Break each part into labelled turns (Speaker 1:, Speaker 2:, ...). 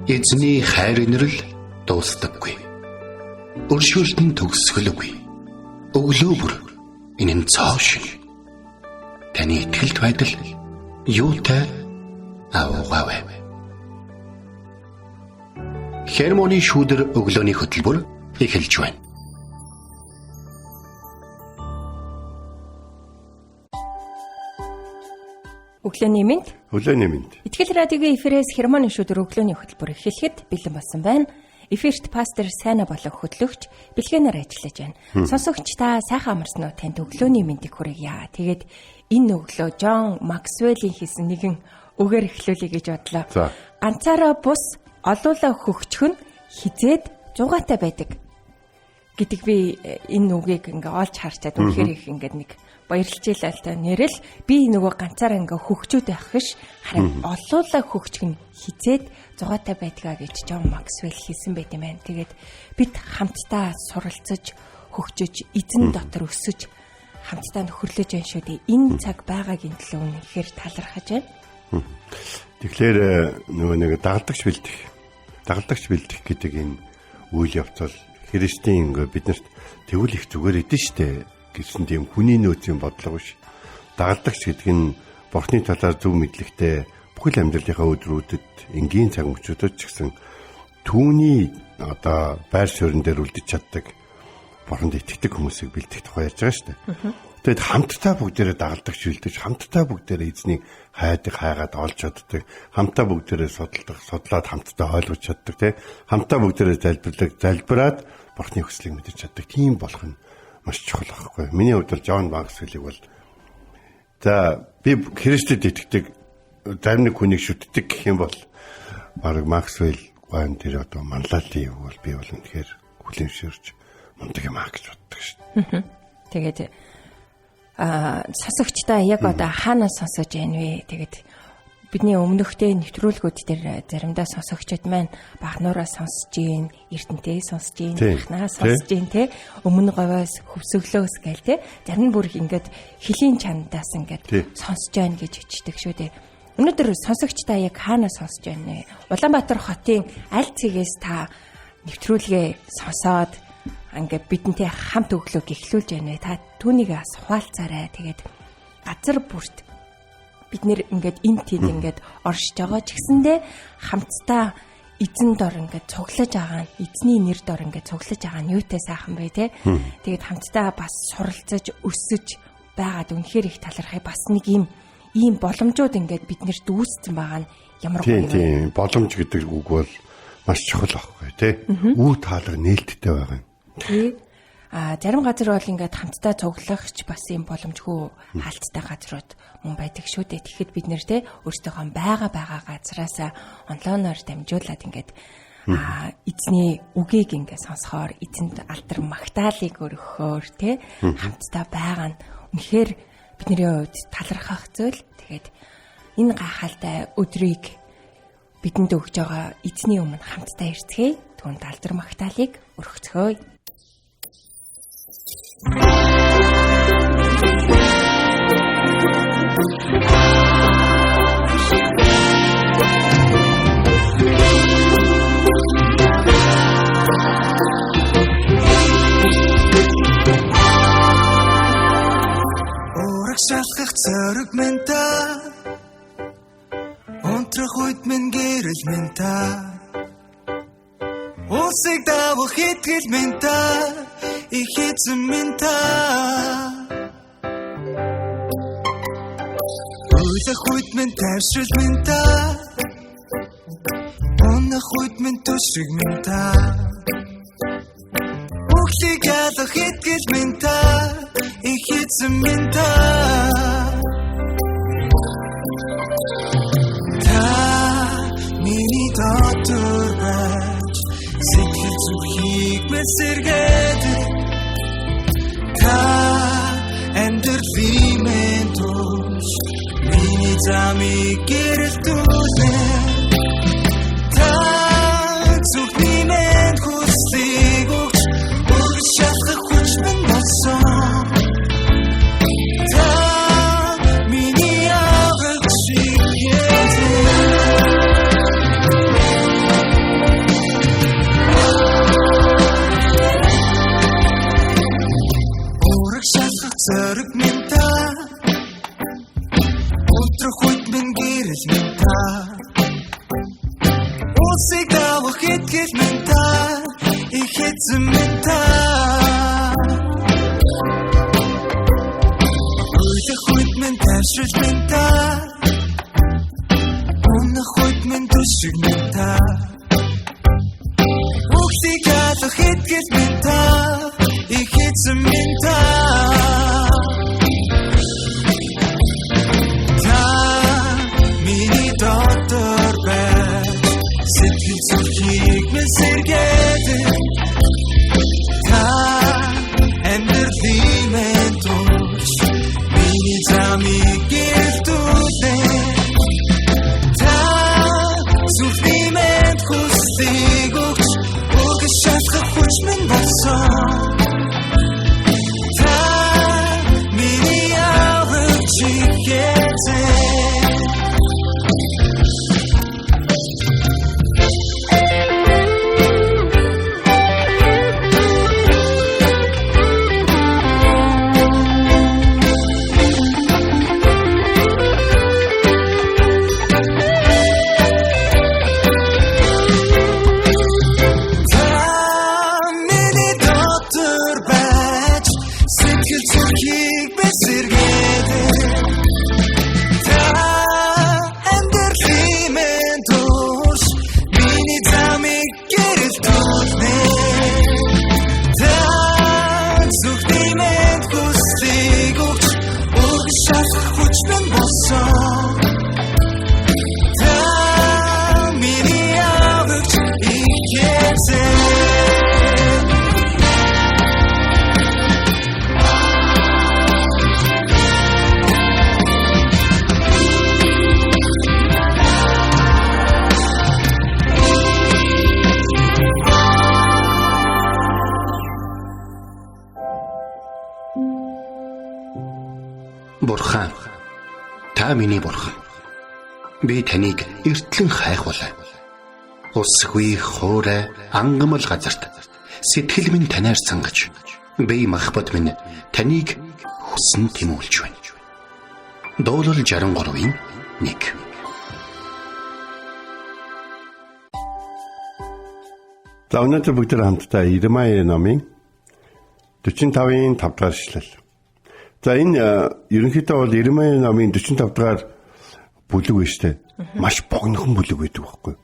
Speaker 1: Эзний хайр инрэл дуустдаггүй. Өршөөлт нь төгсгөлгүй. Өглөө бүр энэ нь цоо шиг. Таны итгэлт байдал юутай аваагаавэ. Хермоны шүүдэр өглөөний хөтөлбөр эхэлж байна.
Speaker 2: Өглөөний мэнд.
Speaker 3: Өглөөний мэнд.
Speaker 2: Итгэл радиогийн эфирээс хермоны шүүдэр өглөөний хөтөлбөр эхлэхэд бэлэн болсон байна. Эфирт пастор Сайна болон хөтлөгч бэлгэнээр ажиллаж байна. Сонсогч та сайхан амарсан уу? Танд өглөөний мэндийг хүргье. Тэгээд энэ өглөө Джон Максвеллийн хийсэн нэгэн үгээр эхлүүлэе гэж бодлоо. Ганцаараа бус олуула хөгчхөн хизээд зугаатай байдаг гэдэг би энэ үгийг ингээ олж харчаад үнэхээр их ингээ нэг баярлж илаа л та. Нэрэл би нөгөө ганцаараа ингээ хөгчүүд байх биш харин олуула хөгчгөн хизээд зугаатай байдгаа гэж Джон Максвелл хэлсэн байт юм байна. Тэгээд бид хамтдаа суралцаж хөгжиж эзэн дотор өсөж хамтдаа нөхөрлөж байна шүү дээ. Энэ цаг байгаагийн төлөө үнэхээр талархаж байна.
Speaker 3: Тэгэхээр нөгөө нэг дагалдагч бэлдэх гэдэг энэ үйл явц бол Христийн ингээ биднэрт тэгвэл их зүгээр эдэн штэ гэсэн тийм хүний нөөцийн бодлого биш. Дагалдагч гэдэг нь Бурхны талаар зөв мэдлэгтэй бүхэл амьдралынхаа өдрүүдэд энгийн цаг мөчүүдэд ч гэсэн түүний одоо байр суурин дээр үлдэж чаддаг Бурханд итгэдэг хүмүүсийг бэлдэх тухай ярьж байгаа штэ. Тэгэд хамтдаа бүгдээрээ дагалдагч бэлдэж, хамтдаа бүгдээрээ эзнийг хайгаад олж чаддаг, хамтдаа бүгдээрээ судлаад хамтдаа ойлгож чаддаг, тий. Хамтдаа бүгдээрээ залбираад Бурхны хүслийг мэдэрч чаддаг. Тийм болох нь маш чухал байхгүй. Миний хувьд бол Джон Максвеллийг бол за би Христэд итгэдэг зарим нэг хүнийг шүтдэг гэх юм бол баг Максвелл гойн тэр одоо манлайлын юу бол би бол үнэхээр хүлэмжшэрч мундаг юм аа гэж боддог шүү.
Speaker 2: Тэгээд сонсогчдаа яг одоо хаанаас сонсож байна вэ? Тэгээд бидний өмнөхтэй нэвтрүүлгүүд дээр заримдаа сонсогчд маань Бахнуураас сонсож гин, Эрдэнэтэй сонсож гин, Бахнаас сонсож гин те өмнө говоос хөвсөглөөс гээл те зарим бүр ингээд хилийн чандаас ингээд сонсож байна гэж ичдэг шүү дээ. Өнөөдөр сонсогчдаа яг хаанаас сонсож байна вэ? Улаанбаатар хотын аль цэгээс та нэвтрүүлгээ сонсоод ингээд бидэнтэй хамт өглөөг эхлүүлж байна. Та түүнийг асуулцаарай. Тэгээд газар бүрт бид нэр ингээд энэ тийм ингээд оршиж байгаа ч гэсэндээ хамтдаа эзэн дор ингээд цуглаж байгаа нь эзний нэр дор ингээд цуглаж байгаа нь юутай сайхан бай тээ. Тэгээд хамтдаа бас суралцаж өсөж байгаад үнэхээр их талархай. Бас нэг ийм боломжууд ингээд биднэрт үүссэн байгаа нь ямар гоё юм.
Speaker 3: Тийм боломж гэдэг үг бол маш чухал байхгүй тий. Үе таалга нээлттэй байгаа юм.
Speaker 2: Зарим газар бол ингээд хамтдаа цуглахч бас юм боломжгүй хаалттай газрууд мөн байдаг шүү дээ. Тэгэхэд бид нэр те өөртөөхөө байгаа газраас онлайнаар дамжуулаад ингээд эзний үгийг ингээд сонсохоор эзэнд алдар магтаалыг өргөхөөр те хамтдаа байгаа нь үнэхээр бидний хувьд талархах зүйл. Тэгээд энэ гайхалтай өдрийг бидэнд өгж байгаа эзний өмнө хамтдаа ирцгээе. Түүнд алдар магтаалыг өргөцгөөе.
Speaker 4: Ураг шалгах цорог минь та унтрах үед минь гэрэл минь та Усыг давах итгэл минь та их эзэн минь та Уйлах үед минь тайвшрал минь та Унах үед минь төшиг минь та Үхлийг ялах итгэл минь та их эзэн минь та Та миний дотор байж сэтгэл зүхийг мэсэргээд Та амьдралын минь туш миний замыг гэрэлтүүлээ Та зүхний минь хүслийг өгч өргөж шалгах хүч минь болсон Та миний аврагчийг хүйд минь ташрж минь та Өмнөх хүйд минь төшиг минь та Үхсийг ялах итгэл минь та их эзэн минь та Та миний дотор байж сэтгэл зүрхийг минь сэргээдэг Та амьдралын минь турш миний замыг гэрдүүлээ Та зүрхний минь хүслийг өгч үргэлж шалгах хүч минь болсон Та миний аврагч эзэн
Speaker 1: Бурхан, та миний бурхан. Би таныг эртлэн хайхвалаа. Усгүй хоорой ангамл газарт сэтгэл минь танаар сангаж, би махбат минь таныг хүсн тимүүлж байна. Дуурал 63-ийн 1.
Speaker 3: За өнөөдөр бүгд хамтдаа Иремая номын 45-ийн 5 дахь ишлэл. За энэ ерөнхийдөө бол Иремая номын 45 дахь бүлэг байна шүү дээ. Маш богинохон бүлэг байдаг байхгүй.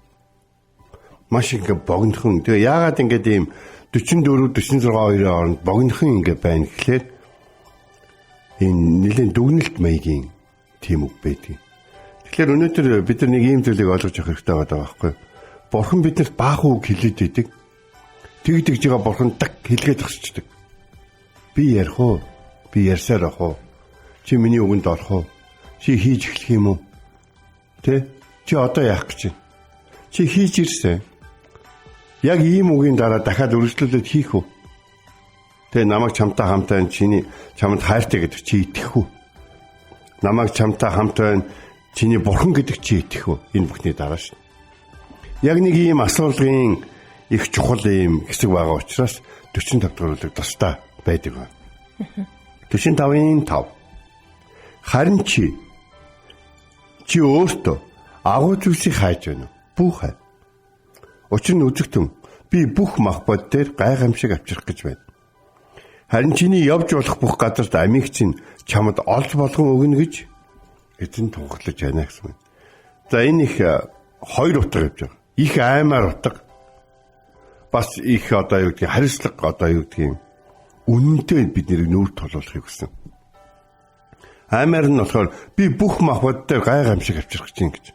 Speaker 3: Маш ингээ богинохон. Тэгээ яагаад ингээд ийм 44 46 2-ын хооронд богинохон ингээ байна гэхлээр энэ нэлээд дүгнэлт маягийн тийм үг байдаг. Тэгэхээр өнөөдөр бид нар нэг ийм зүйлийг ойлгож авах хэрэгтэй байгаа байхгүй. Бурхан биднэрт баах үг хэлээд идэг. Тэгж байгаа бурхан даг хэлгээд тасчдаг. Би ярих уу? Би ярьсаар ах уу? Чи миний үгэнд орох уу? Чи хийж эхлэх юм уу? Тэ? Чи одоо яах гэж байна? Чи хийж ирсэн. Яг ийм үгийн дараа дахиад үргэлжлүүлээд хийх үү? Тэ намайг чамтай хамт байна. Чамд хайртай гэдэг чи итгэх үү? Намайг чамтай хамт байна. Чиний бурхан гэдэг чи итгэх үү? Энэ бүхний дараа шин. Яг нэг ийм асуулгын их чухал ийм хэсэг байгаа учраас 45 дахь бүлэг тусдаа байдаг байна. 45-ийн 5. Харин чи өөртөө агуу зүйлсийг хайж байна уу? Бүх хай. Учир нь үзэгтэн би бүх мах бод дээр гайхамшиг авчрах гэж байна. Харин чиний явж болох бүх газарт амийг чинь чамд олж болгон өгнө гэж эзэн тунхаглаж байна гэсэн байна. За энэ их хоёр утга явж байгаа. Их аймаар утга. Бас их одоо юу гэдгийг хариуцлага одоо юу гэдгийг үнэнтэй бид нэрийг нүүр толуулахыг хүсэн. Аймаар нь болохоор би бүх мах бод дээр гайхамшиг авчрах гэж байна гэж.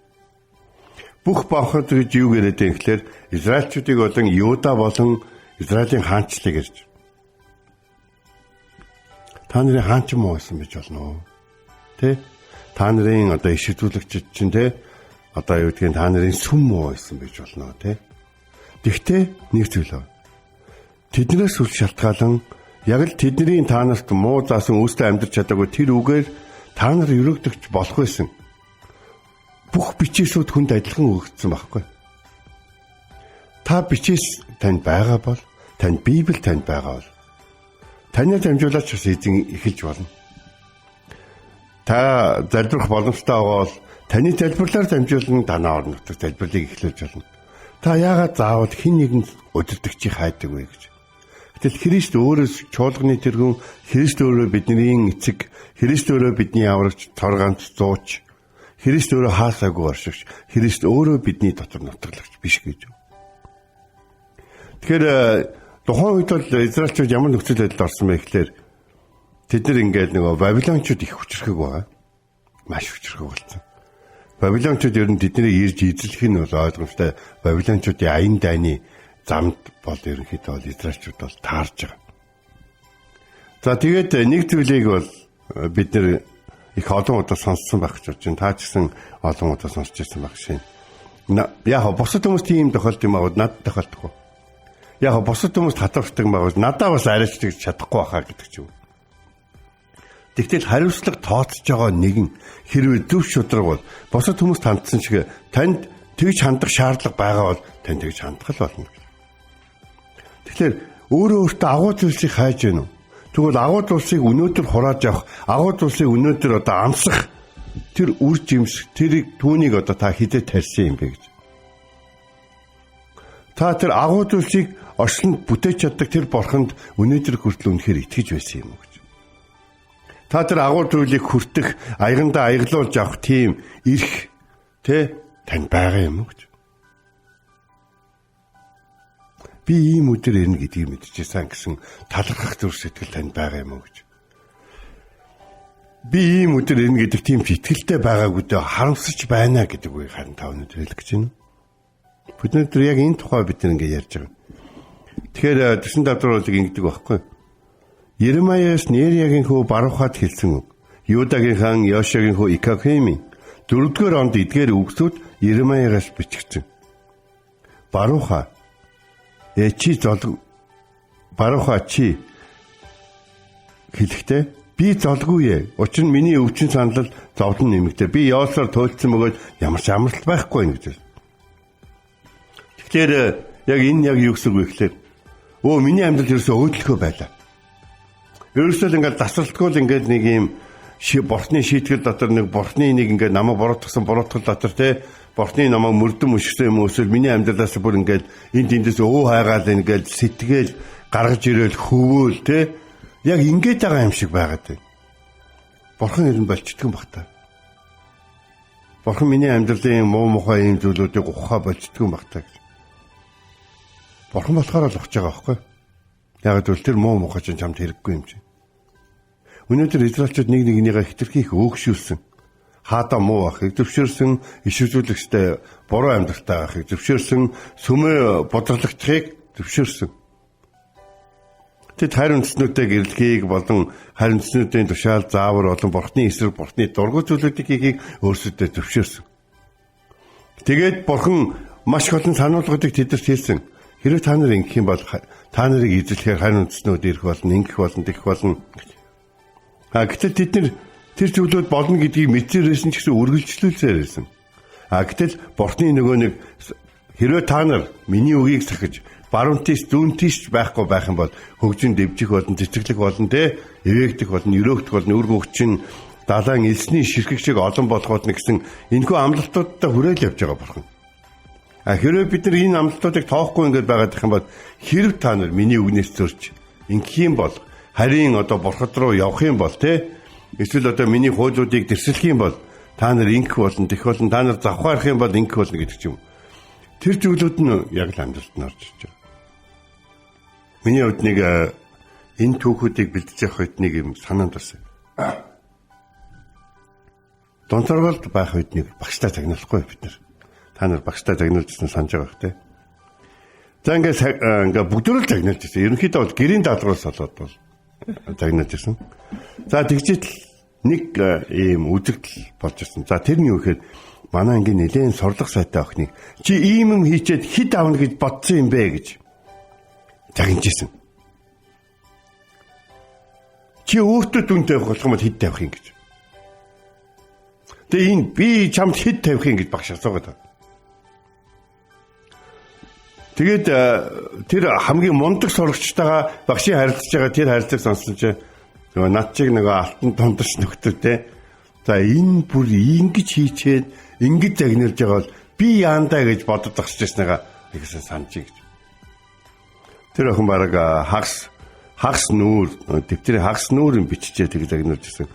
Speaker 3: Бүх махбод гэж юу яриад байгаа юм гэхээр Израильчүүдийг болон Юда болон Израилийн хаанчлыг ярьж. Та нарын хаанч муу байсан гэж болно. Тэ? Та нарын одоо иш хөдөлгөгчд чинь тэ одоо юу гэдгийг та нарын сүм муу байсан гэж болно тэ. Тэгтээ нэг зүйл байна. Тэднээс үл шалтгаалan яг л тэдний та нарт муу заасан үүстэй амьдарч чадаагүй тэр үгээр та нар өрөөгдөгч болох байсан. Бүх бичээсүүд хүнд адилхан өгөгдсөн байхгүй. Та бичээс танд байгаа бол, танд Библи танд байгаа бол танаар дамжуулаач бас эзэн эхэлж болно. Та залбирах боломжтой байгаа бол таны залбирлаар дамжуулан танаа орон нутагт залбирлыг эхлүүлж болно. Та яагаад заавал хэн нэгэнд удирдагчийг хайдаг вэ гэж. Гэтэл Христ өөрөө чуулганы тэргүүн, Христ өөрөө бидний эцэг, Христ өөрөө бидний аврагч, торгаанч, зууч, Христ өөрөө хаасаагүй оршигч, Христ өөрөө бидний дотор нутаглагч биш гэж. Тэгэхээр тухайн үед бол Израильчууд ямар нөхцөл байдалд орсон бэ гэхээр тэд нар ингээд нөгөө Бабилончууд их хүчрхэг байгаа. Маш хүчрхэг болсон. Бабилончууд ер нь тэднийг ирж эзлэх нь бол ойлгомжтой. Бабилончуудын аян дайны замд бол ерөнхийдөө бол Израильчууд бол таарж байгаа. За тэгээд нэг зүйлийг бол бид нэр их олон удаа сонссон байх гэж байна. Та ч гэсэн олон удаа сонсч ирсэн байх шин. Яг бусад хүмүүс тийм тохиолдол юм аа надад тохиолдохгүй. Яг бусад хүмүүс татварчдаг байгаа бол надад бас арайч гэж чадахгүй байхаа гэдэг ч юм. Тэгтэл хариуцлага тооцож байгаа нэгэн хэрвээ зөв шудраг бол бусад хүмүүс тандсан шиг танд тэгж хандах шаардлага байгаа бол танд тэгж хандах л болно. Тэгэхээр өөрөө өөртөө агуу зүйлсийг хайж гэнэ үү? Тэгвэл агуу зүйлсийг өнөөдөр хурааж авах, агуу зүйлсийг өнөөдөр одоо амсах тэр үр жимс тэрийг түүнийг одоо та хизээ тарьсан юм бэ гэж. Та тэр агуу зүйлсийг оршилд бүтээж чаддаг тэр бурханд өнөөдөр хүртэл үнэхээр итгэж байсан юм уу гэж. Та тэр агуу зүйлийг хүртэх, аягандаа аяглуулж авах тийм эрх тань байгаа юм уу гэж. Би ийм өдөр ирнэ гэдгийг мэдчихсэн гэсэн талархах зүрх сэтгэл танд байгаа юм уу гэж. Би ийм өдөр ирнэ гэдэг тийм ч итгэлтэй байгаагүйдээ харамсаж байна гэдэг үгийг харин та өнөөдөр хэлэх гэж байна. Бид өнөөдөр яг энэ тухай бид ингэ ярьж байгаа. Тэгэхээр 45 дугаар бүлэг ингэдэг байхгүй. Иремаяс Нериягийн хүү Барухад хэлсэн үг. Юдагийн хаан Йошагийн хүү Икакемийн 4-р онд эдгээр үгсүүд Иремаягаас бичигдсэн. Баруха Баруха чи хэлэхдээ би золгүй ээ. Учир нь миний өвчин санал зовлон нэмэгдээ. Би Йосоор туйлдсан бөгөөд ямар ч амралт байхгүй юм гэж. Тэгэхээр яг энэ яг юу гэсэн үг вэ гэхээр миний амьдрал ерөөсөө өөдлөхөө байлаа. Ерөөсөө ингээд засралтгүй л ингээд нэг юм бурхны шийтгэл дотор нэг бурхны нэг ингээд намайг буруутгасан буруутгал дотор бурхны намайг мөрдөн мөшсөн юм өсвөл миний амьдралаас бүр ингээд энд эндээс хайгаал ингээд сэтгэл гаргаж ирээл хөвөөл яг ингээд байгаа юм шиг байгаад байна. Бурхан ер нь болчтгон баг та. Бурхан миний амьдралын муу мухай юм зүйлүүдийг ухаа болчтгон баг та гэж. Бурхан болохоор л ухаж байгаа байхгүй. Яг л тэр муу мухай чинь чамд хэрэггүй юм чинь. Өнөөдөр Израильчууд нэг нэгнийгээ хитрхи их өөгшүүлсэн. Хаадаа муу ахыг зөвшөөрсөн, иш үзүүлэгчтэй буруу амьдралтай ахыг зөвшөөрсөн, сүмээ бодорлагчхыг зөвшөөрсөн. Тэд харин үндэснүүдтэй гэрлэхийг болон харин үндэснүүдийн тушаал заавар болон бурхны эсрэг бурхны дургуй зүйлүүдийг хийхийг өөрсдөө зөвшөөрсөн. Тэгээд бурхан маш их олон сануулгуудыг тэдэрт хэлсэн. Хэрвээ та нар ингэх юм бол та нарыг эзлэхээр харин үндэснүүд ирэх болно, ингэх болно, тэгэх болно. Гэтэл тэд нар тэр зүйлүүд болно гэдгийг мэдсээрсэн ч гэсэн үргэлжлүүлсээр байсан. Гэтэл бурхны нөгөө нэг хэрвээ та нар миний үгийг сахиж баруун тийш зүүн тийш байхгүй байх юм бол хөгжин дэвжих болон цэцэглэх болон эвээгдэх болон өрөөгдөх болон үр хөвчин далайн элсний ширхэг шиг олон болгоод нэгсэн энэхүү амлалтуудтай хүрээл явж байгаа бурхан. Хэрвээ бид нар энэ амлалтуудыг тоохгүй ингээд байгаад их юм бол хэрв та нар миний үгнээс зөрж ингэх юм бол харин одоо бурхад руу явах юм бол эсвэл одоо миний хуулиудыг дэрсэлэх юм бол та нар ингэх болно, тэх болон та нар завхаарах юм бол ингэх болно гэдэг ч юм. Тэр зүйлүүд нь яг л амьдралд нь орж иж байгаа. Миний хувьд нэг энэ түүхүүдийг бэлдэж явах үед нэг юм санаанд басна. Донторголд байх үед нэг багштай загнуулахгүй бид нар. Та нар багштай загнуулжсэн санаж байгаа хэ. За ингээд бүгдөө л загнуулж ирсэн. Ерөнхийдөө бол гэрийн даалгавраас болоод бол загнуулж ирсэн. За тэгжэл нэг ийм үзэгдэл болж ирсэн. За тэр нь юу гэхээр манай ангийн нэлээд сорлох сайтай охиныг чи ийм юм хийчихэд хэд авна гэж бодсон юм бэ гэж загнаж ирсэн. Чи өөртөө дүнтэй болох юм бол хэд тавих юм гэж. Тэгээ энэ би чамд хэд тавих юм гэж багш асуугаад байна. Тэгээд тэр хамгийн мундаг сурагчтайгаа багшийн харилцаж байгаа тэр харилцааг сонссон чинь нөгөө над чиг нөгөө алтан томдорч нөхдөдөө за энэ бүр ингэж хийчээд ингэж загнуулж байгаа бол би яандаа гэж бодод тагсаж байснаа ихсэн санджий гэж. Тэр охин баг хагас нүүр дэвтрийн хагас нүүрийн биччихээ тэг загнуулж ирсэн.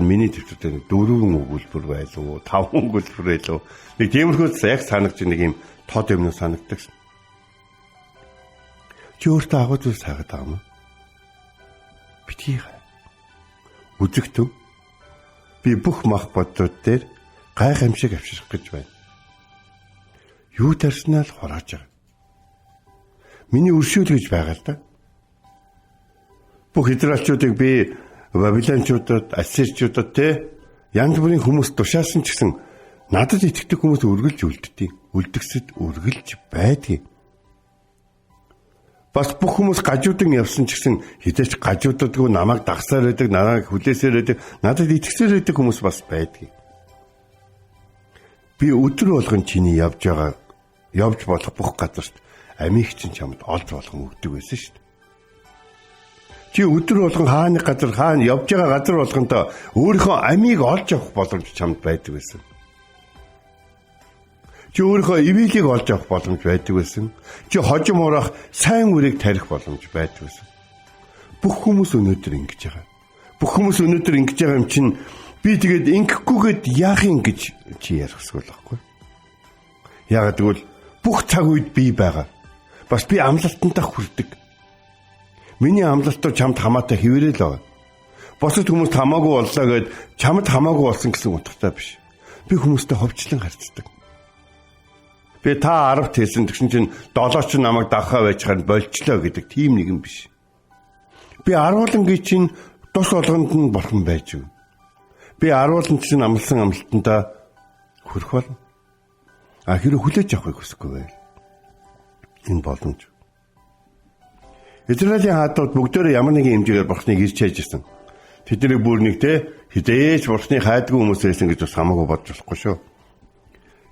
Speaker 3: Миний дэвтэртээ 4 өгүүлбэр байлуу, 5 өгүүлбэр байлуу. Нэг тиймэрхүү яг санагч нэг юм тод юм санагддаг. Чи өөртөө агуу зүйл сайгаад байгаа юм. Битгий үзэгтэн. Би бүх мах бодууд дээр гайхамшиг авчрах гэж байна. Юу тарснаа л хурааж байгаа. Миний өршөөл гэж байгаа л да. Бүх израилчуудыг би Вавилончуудад, Ассирчуудад янз бүрийн хүмүүс тушаасан ч гэсэн надад итгэдэг хүмүүс үргэлж үлддэг. Үлдгэсэд үргэлж байдаг. Бас бүх хүмүүс гажуудан явсан ч гэсэн хідээч гажуудадгүй намайг дагсаар байдаг, намайг хүлээсээр байдаг, надад итгэсээр байдаг хүмүүс бас байдаг. Би өдөр болгон чиний явж болох бүх газарт амийг чинь чамд олж болгон өгдөг байсан шүү дээ. Чи өдөр болгон хаана явж байгаа газар болгондоо өөрийнхөө амийг олж авах боломж чамд байдаг байсан. Чи өөрийнхөө ивэлийг олж авах боломж байдаг байсан. Чи хожим урах сайн үрийг тарих боломж байдаг байсан. Бүх хүмүүс өнөөдөр ингэж байгаа. Бүх хүмүүс өнөөдөр ингэж байгаа юм чинь би тэгээд ингэхгүйгээд яах юм гэж чи ярих эсвэл байхгүй. Яагаад гэвэл бүх цаг үед би байгаа. Бас би амлалтандаа хүрдэг. Миний амлалтаар чамд хамаатай хэвээрэл байгаа. Босод хүмүүст хамаагүй боллоо гэд чамд хамаагүй болсон гэсэн утгатай биш. Би хүмүүстэй ховчлон харьцдаг. Би та 10 хэлсэн тэгсэн чинь 7 ч намайг дагахаа байж харин болчлоо гэдэг тийм нэг юм биш. Би 10-ын чинь тус олгонд нь бурхан байж өгнө. Би 10-ын чинь амлсан амлалтандаа хүрэх болно. Хэрэг хүлээж авахыг хүсэхгүй байл. Энэ боломж. Израилийн хаадууд бүгдөө ямар нэгэн хэмжээгээр бурхныг ирж хайж ирсэн. Тэдний бүр нэг хідээж бурхныг хайдгүй хүмүүс байсан гэж бас хамаагүй бодож болохгүй шүү.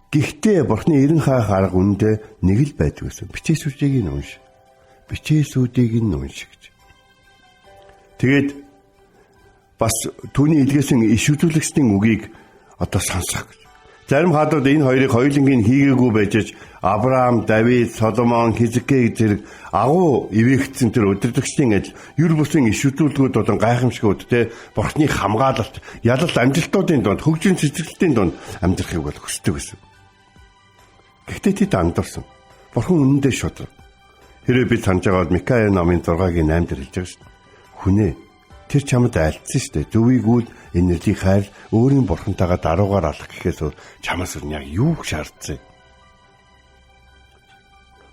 Speaker 3: Гэхдээ бурхны эрен хаах арга үндэ нэг л байдаг гэсэн. Бичээсүүдийг нь унш. Бичээсүүдийг нь унш гэж. Тэгээд бас түүний илгээсэн иш үзүүлэгчдийн үгийг одоо сонсох гэж. Зарим хаадууд энэ хоёрыг хоёулангийн хийгээгүй байж Авраам, Давид, Соломон, Хизкий зэрэг агуу ивээгдсэн тэр удирдагчдын адил юр бусын иш үзүүлгүүд болон гайхамшгууд бурхны хамгаалалт, ялал амжилтуудын донд, хөгжин цэцэрлэгтийн донд амьдрахыг бол хүсдэг гэсэн. Гэхдээ тэд андуурсан. Бурхан үнэндээ шудраг. Хэрвээ бид санаж байгаад Микая номын 6-гийн 8 дээр хэлж байгаа шүү дээ. Хүнээ тэр чамд айлтсан шүү дээ. Зүвийгүүл энергийг хайр өөрийн бурхантайгаа даруугаар алах гэхээс өөр чамаас яг юу шаардсан.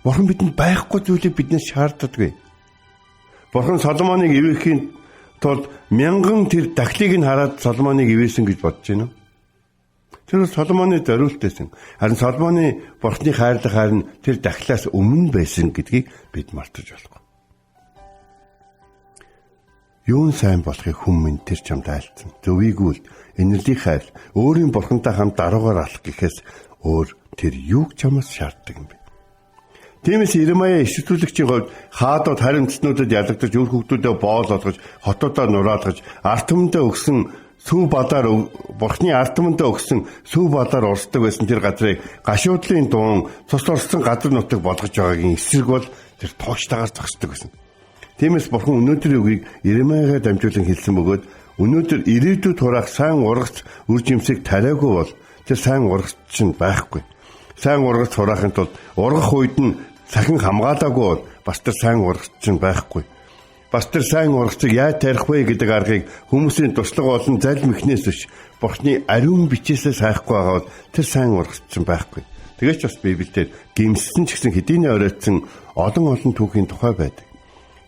Speaker 3: Бурхан бидэнд байхгүй зүйлийг биднээс шаарддаггүй. Бурхан Соломоныг ивэхийн тулд 1000 тэр дахлыг нь хараад Соломоныг ивээсэн гэж бодож байна уу? Тэр Соломоны зориултайсан. Харин Соломоны бурхны хайрлах харин тэр дахлаас өмнө байсан гэдгийг бид мартаж болохгүй. Юун сайн болохыг хүмүүс тэр чамд айлтсан. Зөвийгүүл энергийг хайр өөрийн бурхантай хамт даруугаар алах гэхээс өөр тэр юуг чамаас шаарддаг юм бэ? Тиймээс Иремая иш үзүүлэгчийн хувьд хаадууд харимтснуудад ялагдаж үр хөвгдүүдэд боол олгож, хотуудаа нураалгаж, арт түмэндээ өгсөн сүү бадаар бурхны арт түмэндээ өгсөн сүү бадаар урсдаг байсан тэр газрыг гашуудлын дуун цус орсон газар нутаг болгож байгаагийн эсрэг бол тэр туугчтайгаар зогсдог байсан. Тиймээс бурхан өнөөдрийн үгийг Иремаягаар дамжуулан хэлсэн бөгөөд өнөөдөр ирээдүйд хураах сайн ургац үр жимсийг тариагүй бол тэр сайн ургац чинь байхгүй. Сайн ургац хураахын тулд ургах үед нь сахин хамгаалаагүй бол бас тэр сайн ургац чинь байхгүй. Бас тэр сайн ургацыг яаж тарих вэ гэдэг аргыг хүмүүсийн туслага болон залим ихнээс биш бурхны ариун бичээсээ сайхгүй байгаа бол тэр сайн ургац чинь байхгүй. Тэгэж бас Библиэлд гимссэн ч гэсэн хэдийний оройтсон олон түүхийн тухай байдаг.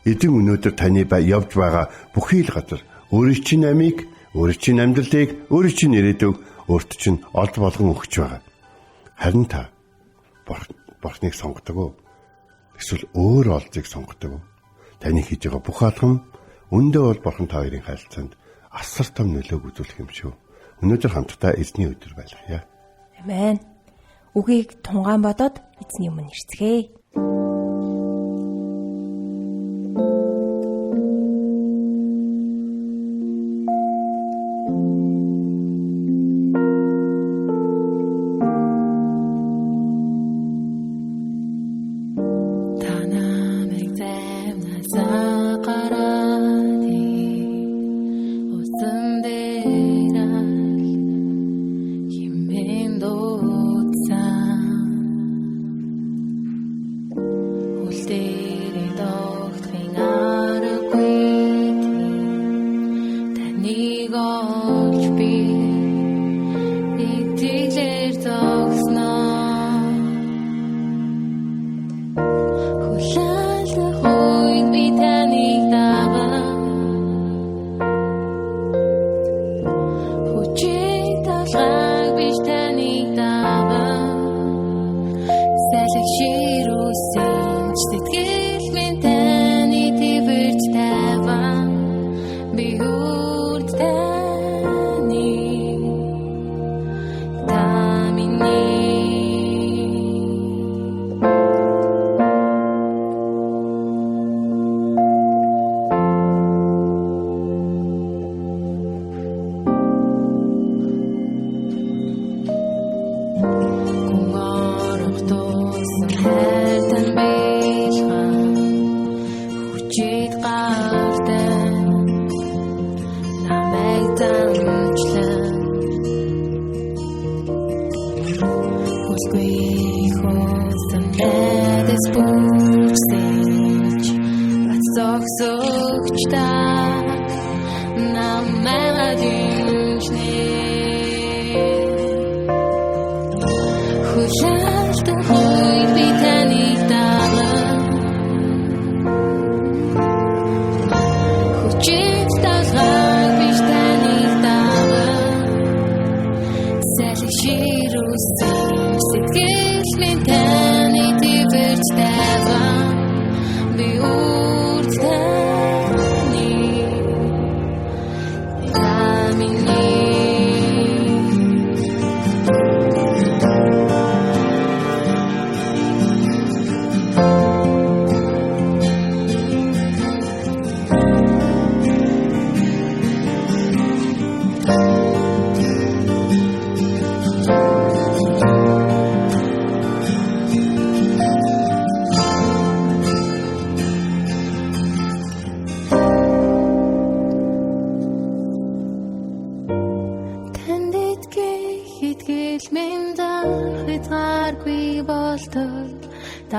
Speaker 3: Эзэн өнөөдөр таны явж байгаа бүхий л газар өөрийн чинь амийг, өөрийн чинь амьдралыг, өөрийн чинь ирээдүйг өөрт чинь олж болгон өгч байгаа. Харин та бурхныг сонгодог уу? Эсвэл өөр олзыг сонгодог уу? Таны хийж байгаа бүх алхам өндөө бол бурхан та хоёрын харилцаанд асар том нөлөөг үзүүлэх юм шүү. Өнөөдөр хамтдаа эзний өдөр байлгая.
Speaker 2: Амен. Үгийг тунгаан бодоод эзний өмнө ирцгээе.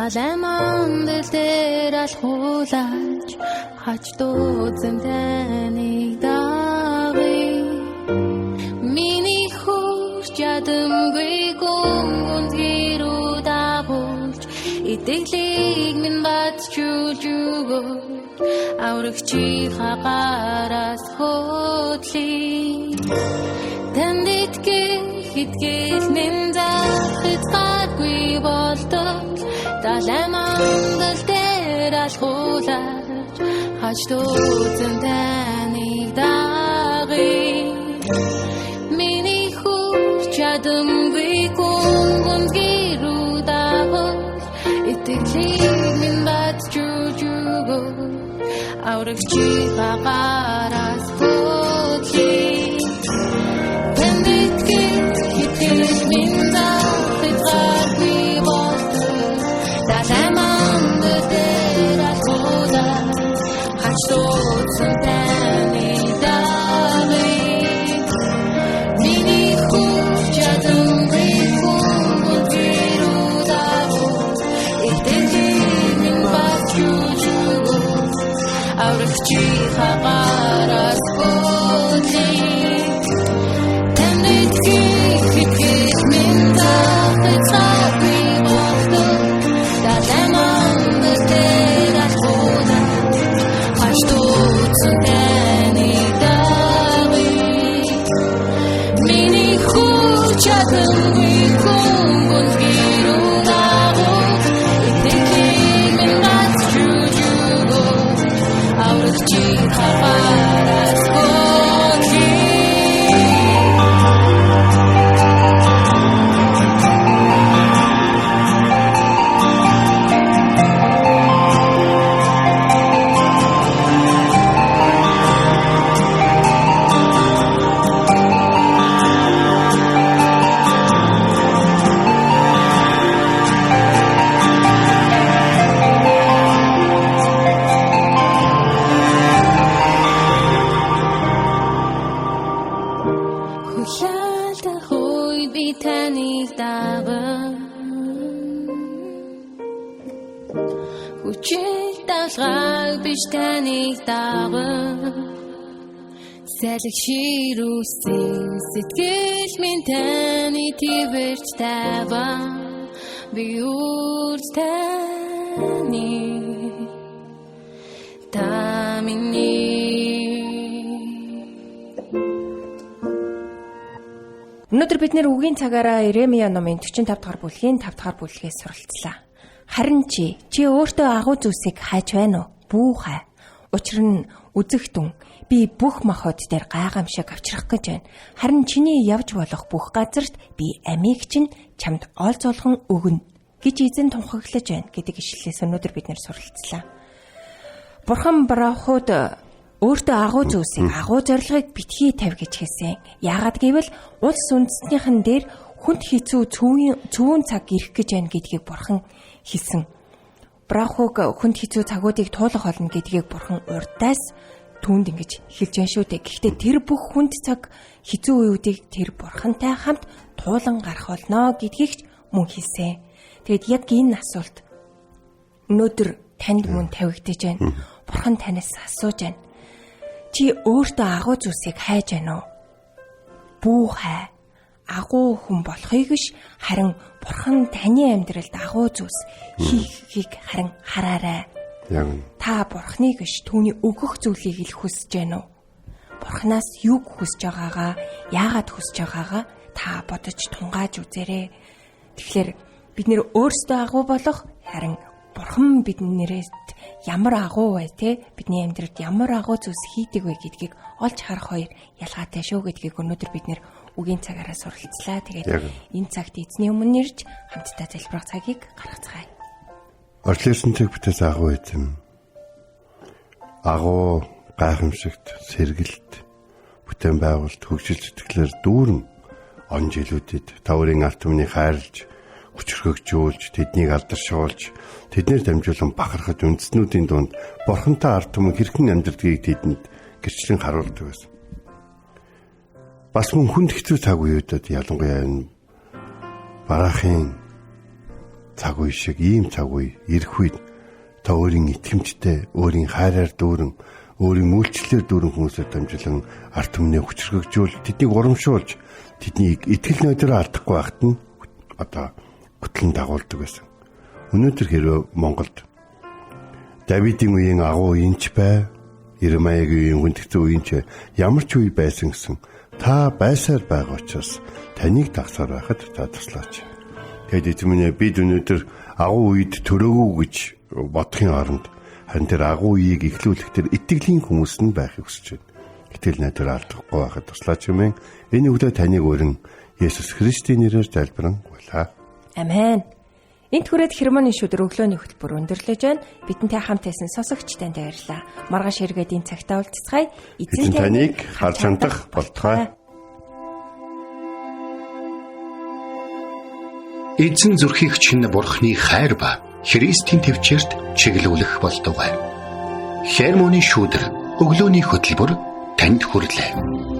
Speaker 5: Талайман дээр алхуулж хач дууцэн таныг дагъя миний хурц ядамгүй гүнд гэрүү дагуулж итгэлийг минь батжуулж өгөөд аврагчи хагаараас хөдлөе танд итгэл минь захид гаргүй болдог Талайман дээр алхуулж хач дууцэн таныг дагъя миний хурц ядамгүй гүнд гэрүү дагуулж итгэлийг минь батжуулж өгөөд аврагчи хагаараас хөдлөе танд итгэл минь захид гаргүй болдог Талайман дээр алхуулж хач дууцэн таныг дагъя миний хурц ядамгүй гүнд гэрүү дагуулж итгэлийг минь батжуулж өгөөд аврагчи хагаараас хөдлөе танд итгэл минь захид гаргүй болдог Талайман дээр алхуулж хач дууцэн таныг дагъя миний хурц ядамгүй гүнд гэрүү дагуулж итгэлийг минь батжуулж өгөөд аврагчи хагаараас хөдлөе Хүлээлт хойд би таныг дагъя Хүчил талгай биш таныг дагъя Салхи ширүүсэн сэтгэл минь таны твэрч таваа би үрж таны та миний
Speaker 2: Өнөөдөр бид нэр үгийн цагаараа Иремья номын 45 дахь бүлгийн 5 дахь бүлгээс суралцлаа. Харин чи өөртөө агуу зүйлсийг хайж байна уу? Бүү хай. Учир нь үзэх дүн би бүх махбод дээр гайхамшиг авчрах гэж байна. Харин чиний явж болох бүх газарт би амийг чинь чамд олзуулхан өгнө гэж эзэн тунхаглаж байна гэдэг ишлэлээс өнөөдөр бид нэр суралцлаа. Бурхан Барахуд өөртөө агуу зүйлсийг агуу зорилгыг битгий тавь гэж хэлсэн. Яагаад гэвэл улс үндэстнийхэн дээр хүнд хэцүү цөвүүн цаг ирэх гэж байна гэдгийг Бурхан хэлсэн. Барахуг хүнд хэцүү цагуудыг туулах болно гэдгийг Бурхан урдаас түүнд ингэж хэлж байна шүү дээ. Гэхдээ тэр бүх хүнд цаг хэцүү үеүүдийг тэр Бурхантай хамт туулан гарах болно гэдгийг мөн хийсэн. Тэгэд яг энэ асуулт өнөөдөр танд мөн тавигдаж байна. Бурхан танаас асууж байна. Чи өөртөө агуу зүйлсийг хайж байна уу? Бүү хай. Агуу хүн болохыг ш харин Бурхан таны амьдралд агуу зүйлс хийхийг харин хараарай.
Speaker 3: Яг
Speaker 2: Та Бурханыг ш түүний өгөх зүйлийг л хүсэж байна уу? Бурханаас юг хүсэж байгаагаа, яагаад хүсэж байгаагаа та бодож тунгааж үзээрэй. Тэгэхээр бид нэр өөрсдөө агуу болох харин Бурхан биднээс ямар агуу вэ те? Бидний амьдралд ямар агуу зүйлс хийдэг вэ гэдгийг олж харах хоёр ялгаатай шүү гэдгийг өнөөдөр бид нэр үгийн цагаараа суралцлаа. Тэгээд энэ цагт эзний өмнө нэрж хамтдаа залбирах цагийг гаргацгаая.
Speaker 3: Орчлын төвхтөөс агуу эзэм. Агуу гайхамшигт, сэргэлт, бүтээн байгуулалт, хөгжил сэтгэлээр дүүрэн он жилүүдэд таврын арт түмнийг хайрлж, хүчрхэгжүүлж, тэднийг алдаршуулж, тэднэр дамжуулан бахархаж үндэстнүүдийн дунд Бурхантай арт түмэн хэрхэн амьдрдгийг тэдэнд гэрчлэн харуулдаг байсан. Бас мөн хүнд хэцүү цаг үеүүдэд ялангуяа энэ бараахын цаг үе шиг ийм цаг үе ирэх үед та өөрийн итгэмжтэй, өөрийн хайраар дүүрэн, өөрийн үйлчлэлээр дүүрэн хүмүүсээр дамжуулан арт түмнээ хүчрхэгжүүл, тэднийг урамшуулж, тэднийг итгэл найдвараа алдахгүй байхад нь бүтлэн дагуулдаг байсан. Өнөөдөр хэрвээ Монголд Давидын үеийн агуу үеинч бай, Иремаягийн үеийн хүндэгцэн үеинч ямар ч үе байсан гэсэн та байсаар байгаа учраас таныг дагсаар байхад та туслаач. Тэгэд эзэмнээ бид өнөөдөр агуу үед төрөөгөө гэж бодохын оронд харин тэр агуу үеийг эхлүүлэх тэр итгэлийн хүмүүс нь байхыг хүсэж байна. Итгэл найдвар алдахгүй байхад туслаач хэмээн энэ өглөө таныг өрн Есүс Христийн нэрээр залбирan гуйлаа.
Speaker 2: Амен. Энд хүрээд хермоны шүдэр өглөөний хөтөлбөр өндөрлөж байна. Бидэнтэй хамт байсан сонсогч танд баярлалаа. Маргааш эргээд энэ цагтаа уулзцгаая.
Speaker 3: Эзэн таныг харж хандах болтугай.
Speaker 1: Эзэн зүрхийг чинь Бурхны хайр ба Христийн төвчөрт чиглүүлэх болтугай. Хермоны шүдэр өглөөний хөтөлбөр танд хүрэлээ.